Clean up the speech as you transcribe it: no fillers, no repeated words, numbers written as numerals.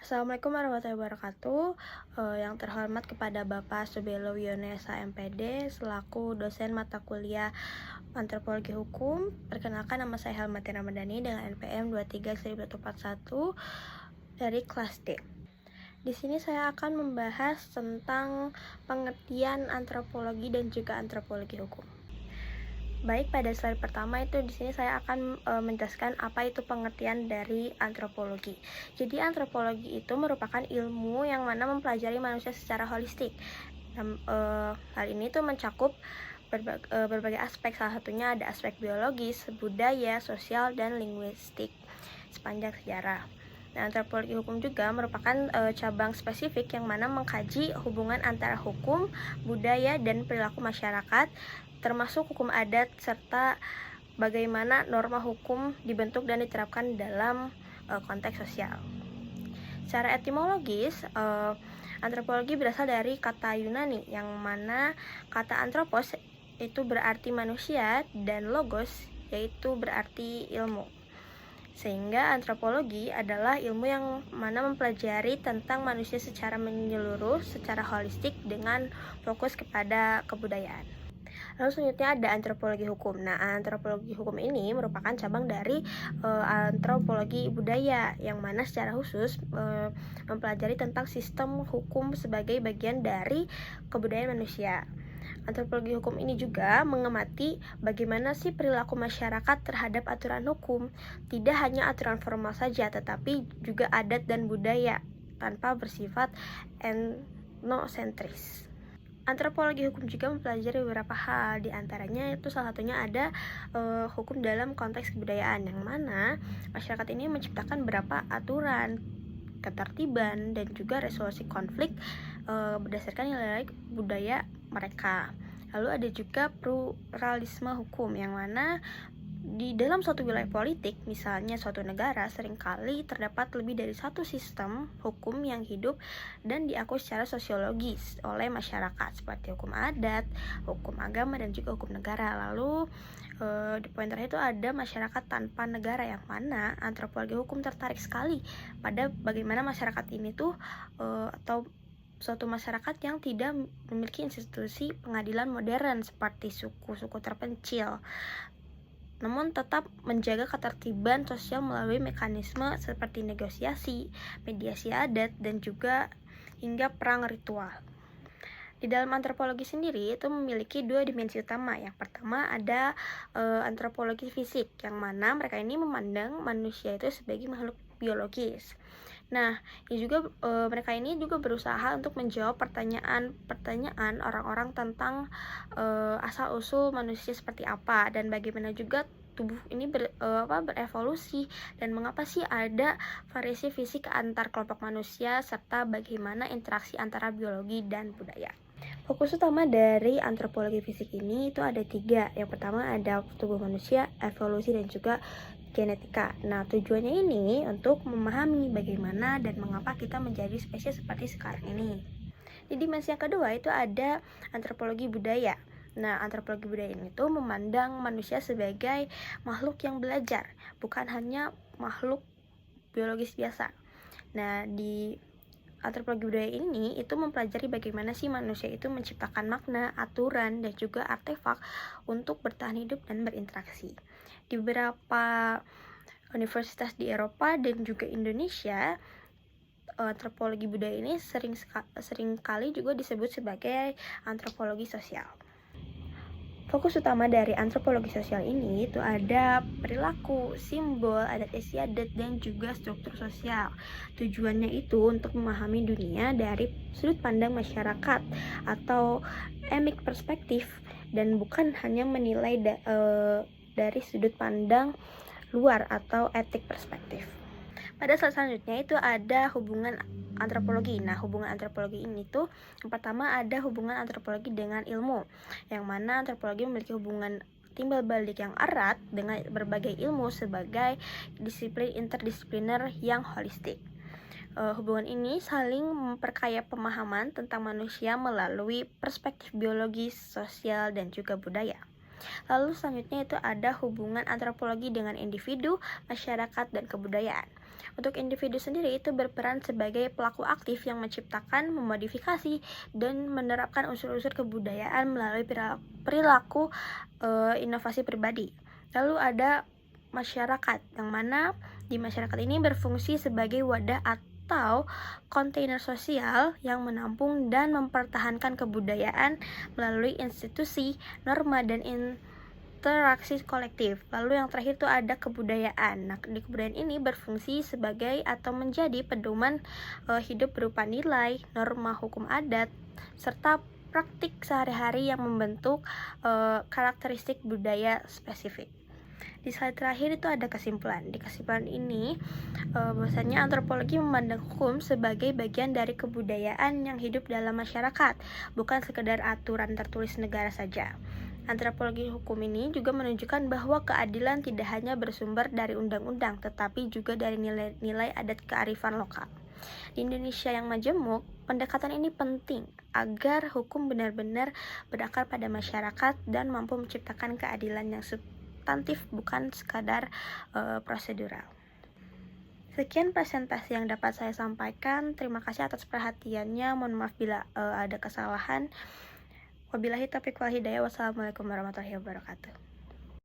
Assalamualaikum warahmatullahi wabarakatuh. Yang terhormat kepada Bapak Subelo Wionesa MPD selaku dosen mata kuliah Antropologi Hukum. Perkenalkan, nama saya Helmatin Ramadhani dengan NPM 23/1141 dari kelas D. Di sini saya akan membahas tentang pengertian antropologi dan juga antropologi hukum. Baik, pada slide pertama itu di sini saya akan menjelaskan apa itu pengertian dari antropologi. Jadi antropologi itu merupakan ilmu yang mana mempelajari manusia secara holistik. Hal ini tuh mencakup berbagai aspek, salah satunya ada aspek biologis, budaya, sosial, dan linguistik sepanjang sejarah. Nah, antropologi hukum juga merupakan cabang spesifik yang mana mengkaji hubungan antara hukum, budaya, dan perilaku masyarakat, termasuk hukum adat serta bagaimana norma hukum dibentuk dan diterapkan dalam konteks sosial. Secara etimologis, antropologi berasal dari kata Yunani yang mana kata anthropos itu berarti manusia dan logos yaitu berarti ilmu. Sehingga antropologi adalah ilmu yang mana mempelajari tentang manusia secara menyeluruh, secara holistik dengan fokus kepada kebudayaan. Lalu selanjutnya ada antropologi hukum. Nah, antropologi hukum ini merupakan cabang dari antropologi budaya yang mana secara khusus mempelajari tentang sistem hukum sebagai bagian dari kebudayaan manusia. Antropologi hukum ini juga mengamati bagaimana sih perilaku masyarakat terhadap aturan hukum, tidak hanya aturan formal saja, tetapi juga adat dan budaya tanpa bersifat etnosentris. Antropologi hukum juga mempelajari beberapa hal, diantaranya itu salah satunya ada hukum dalam konteks kebudayaan, yang mana masyarakat ini menciptakan beberapa aturan, ketertiban, dan juga resolusi konflik berdasarkan nilai budaya mereka. Lalu ada juga pluralisme hukum, yang mana di dalam suatu wilayah politik, misalnya suatu negara, seringkali terdapat lebih dari satu sistem hukum yang hidup dan diakui secara sosiologis oleh masyarakat, seperti hukum adat, hukum agama, dan juga hukum negara. Lalu di poin terakhir itu ada masyarakat tanpa negara, yang mana antropologi hukum tertarik sekali pada bagaimana masyarakat ini tuh atau suatu masyarakat yang tidak memiliki institusi pengadilan modern seperti suku-suku terpencil, namun tetap menjaga ketertiban sosial melalui mekanisme seperti negosiasi, mediasi adat, dan juga hingga perang ritual. Di dalam antropologi sendiri itu memiliki dua dimensi utama. Yang pertama ada antropologi fisik, yang mana mereka ini memandang manusia itu sebagai makhluk biologis. Nah, ini juga mereka ini juga berusaha untuk menjawab pertanyaan orang-orang tentang asal-usul manusia seperti apa dan bagaimana juga tubuh ini berevolusi dan mengapa sih ada variasi fisik antar kelompok manusia serta bagaimana interaksi antara biologi dan budaya. Fokus utama dari antropologi fisik ini itu ada 3. Yang pertama ada tubuh manusia, evolusi, dan juga genetika. Nah, tujuannya ini untuk memahami bagaimana dan mengapa kita menjadi spesies seperti sekarang ini. Di dimensi yang kedua itu ada antropologi budaya. Nah, antropologi budaya ini tuh memandang manusia sebagai makhluk yang belajar, bukan hanya makhluk biologis biasa. Nah, di antropologi budaya ini itu mempelajari bagaimana sih manusia itu menciptakan makna, aturan, dan juga artefak untuk bertahan hidup dan berinteraksi. Di beberapa universitas di Eropa dan juga Indonesia, antropologi budaya ini sering kali juga disebut sebagai antropologi sosial. Fokus utama dari antropologi sosial ini itu ada perilaku, simbol, adat istiadat, dan juga struktur sosial. Tujuannya itu untuk memahami dunia dari sudut pandang masyarakat atau emic perspektif dan bukan hanya menilai dari sudut pandang luar atau etik perspektif. Pada slide selanjutnya itu ada hubungan antropologi. Nah, hubungan antropologi ini tuh yang pertama ada hubungan antropologi dengan ilmu, yang mana antropologi memiliki hubungan timbal balik yang erat dengan berbagai ilmu sebagai disiplin interdisipliner yang holistik. Hubungan ini saling memperkaya pemahaman tentang manusia melalui perspektif biologis, sosial, dan juga budaya. Lalu selanjutnya itu ada hubungan antropologi dengan individu, masyarakat, dan kebudayaan. Untuk individu sendiri itu berperan sebagai pelaku aktif yang menciptakan, memodifikasi, dan menerapkan unsur-unsur kebudayaan melalui perilaku inovasi pribadi. Lalu ada masyarakat, yang mana di masyarakat ini berfungsi sebagai wadah atau kontainer sosial yang menampung dan mempertahankan kebudayaan melalui institusi, norma, dan interaksi kolektif. Lalu yang terakhir itu ada kebudayaan. Nah, di kebudayaan ini berfungsi sebagai atau menjadi pedoman hidup berupa nilai, norma hukum adat, serta praktik sehari-hari yang membentuk karakteristik budaya spesifik. Di slide terakhir itu ada kesimpulan. Di kesimpulan ini bahwasanya antropologi memandang hukum sebagai bagian dari kebudayaan yang hidup dalam masyarakat, bukan sekedar aturan tertulis negara saja. Antropologi hukum ini juga menunjukkan bahwa keadilan tidak hanya bersumber dari undang-undang, tetapi juga dari nilai-nilai adat kearifan lokal. Di Indonesia yang majemuk, pendekatan ini penting agar hukum benar-benar berakar pada masyarakat dan mampu menciptakan keadilan yang substantif, bukan sekadar prosedural. Sekian presentasi yang dapat saya sampaikan. Terima kasih atas perhatiannya. Mohon maaf bila ada kesalahan. Wabillahi taufiq wal hidayah. Wassalamualaikum warahmatullahi wabarakatuh.